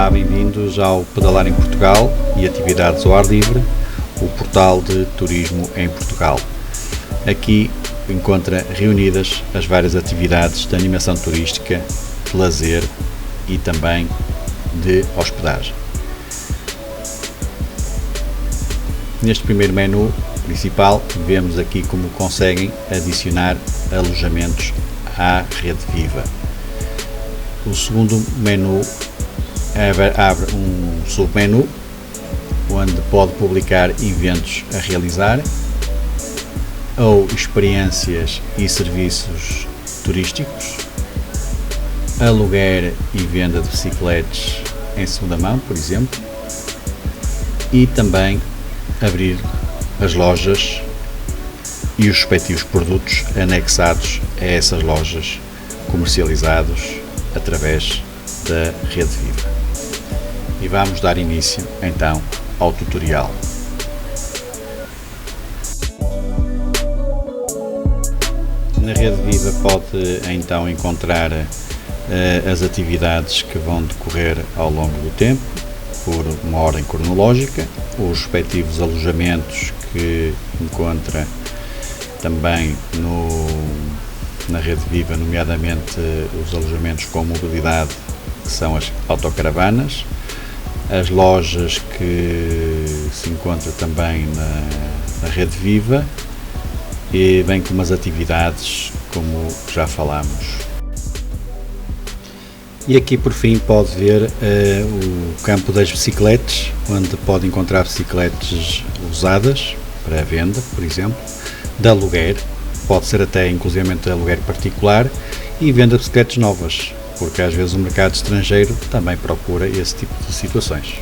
Olá, bem-vindos ao Pedalar em Portugal e Atividades ao Ar Livre, o portal de turismo em Portugal. Aqui encontra reunidas as várias atividades de animação turística, de lazer e também de hospedagem. Neste primeiro menu principal, vemos aqui como conseguem adicionar alojamentos à Rede Viva. O segundo menu abre um submenu onde pode publicar eventos a realizar ou experiências e serviços turísticos, aluguer e venda de bicicletas em segunda mão, por exemplo, e também abrir as lojas e os respectivos produtos anexados a essas lojas, comercializados através da Rede Viva. E vamos dar início então ao tutorial. Na Rede Viva pode então encontrar as atividades que vão decorrer ao longo do tempo, por uma ordem cronológica, os respectivos alojamentos que encontra também na Rede Viva, nomeadamente os alojamentos com mobilidade, que são as autocaravanas, as lojas que se encontram também na Rede Viva, e bem como as atividades, como já falámos. E aqui por fim pode ver o campo das bicicletas, onde pode encontrar bicicletas usadas para venda, por exemplo, de aluguer, pode ser até inclusivamente de aluguer particular, e venda de bicicletas novas, porque às vezes o mercado estrangeiro também procura esse tipo de situações.